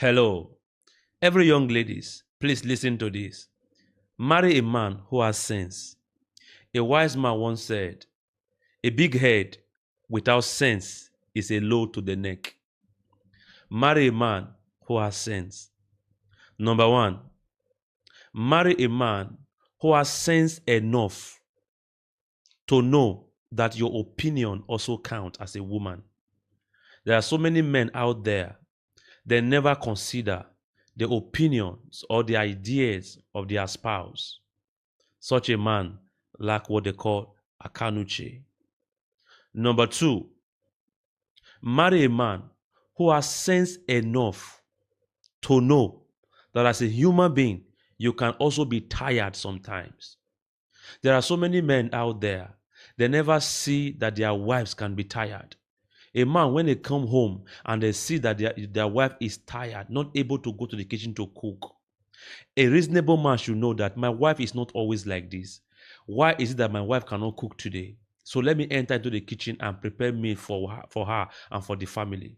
Hello. Every young ladies, please listen to this. Marry a man who has sense. A wise man once said, a big head without sense is a load to the neck. Marry a man who has sense. Number one, marry a man who has sense enough to know that your opinion also counts as a woman. There are so many men out there, they never consider the opinions or the ideas of their spouse. Such a man lack what they call akanuche. Number two, marry a man who has sense enough to know that as a human being, you can also be tired sometimes. There are so many men out there, they never see that their wives can be tired. A man, when they come home and they see that their wife is tired, not able to go to the kitchen to cook, a reasonable man should know that my wife is not always like this. Why is it that my wife cannot cook today? So let me enter into the kitchen and prepare meal for her and for the family.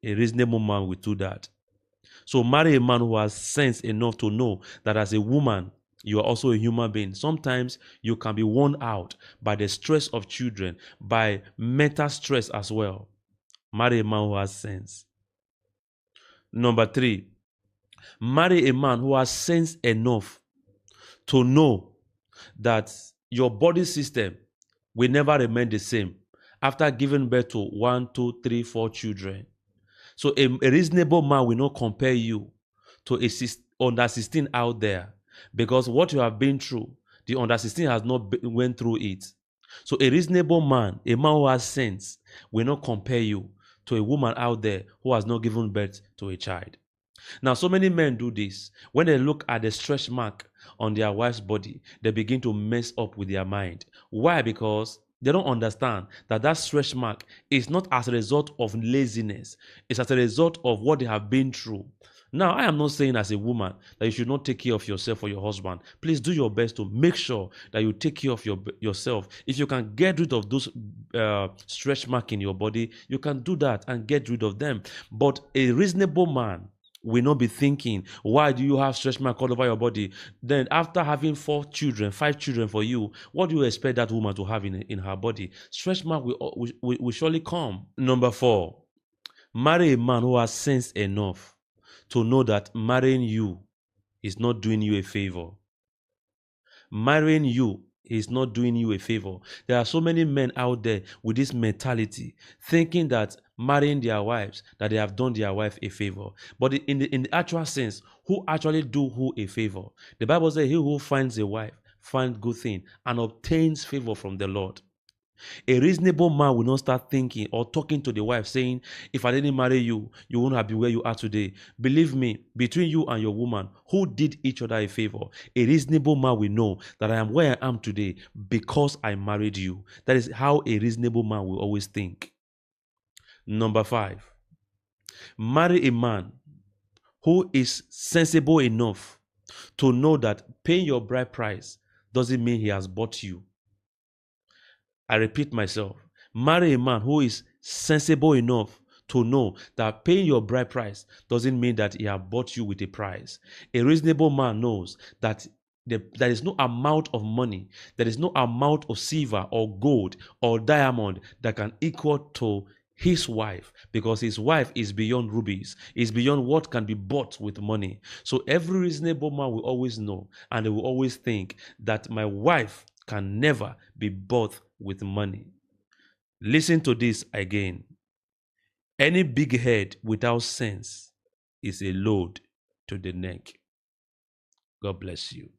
A reasonable man will do that. So marry a man who has sense enough to know that as a woman, you are also a human being. Sometimes you can be worn out by the stress of children, by mental stress as well. Marry a man who has sense. Number three, marry a man who has sense enough to know that your body system will never remain the same after giving birth to 1, 2, 3, 4 children. So a reasonable man will not compare you to a under 16 out there, because what you have been through, the under 16 has not went through it. So a reasonable man, a man who has sense, will not compare you to a woman out there who has not given birth to a child. Now, so many men do this. When they look at the stretch mark on their wife's body, they begin to mess up with their mind. Why? Because they don't understand that that stretch mark is not as a result of laziness. It's as a result of what they have been through. Now, I am not saying as a woman that you should not take care of yourself or your husband. Please do your best to make sure that you take care of yourself. If you can get rid of those stretch marks in your body, you can do that and get rid of them. But a reasonable man will not be thinking, why do you have stretch mark all over your body? Then after having 4 children, 5 children for you, what do you expect that woman to have in her body? Stretch mark will surely come. Number 4, marry a man who has sense enough to know that marrying you is not doing you a favor. Marrying you is not doing you a favor. There are so many men out there with this mentality, thinking that marrying their wives, that they have done their wife a favor. But in the actual sense, who actually do who a favor? The Bible says, he who finds a wife finds good thing and obtains favor from the Lord. A reasonable man will not start thinking or talking to the wife saying, if I didn't marry you, you wouldn't have been where you are today. Believe me, between you and your woman, who did each other a favor, a reasonable man will know that I am where I am today because I married you. That is how a reasonable man will always think. Number 5, marry a man who is sensible enough to know that paying your bride price doesn't mean he has bought you. I repeat myself, marry a man who is sensible enough to know that paying your bride price doesn't mean that he has bought you with a price. A reasonable man knows that there is no amount of money, there is no amount of silver or gold or diamond that can equal to his wife, because his wife is beyond rubies, is beyond what can be bought with money. So every reasonable man will always know, and they will always think that my wife can never be bought with money. Listen to this again. Any big head without sense is a load to the neck. God bless you.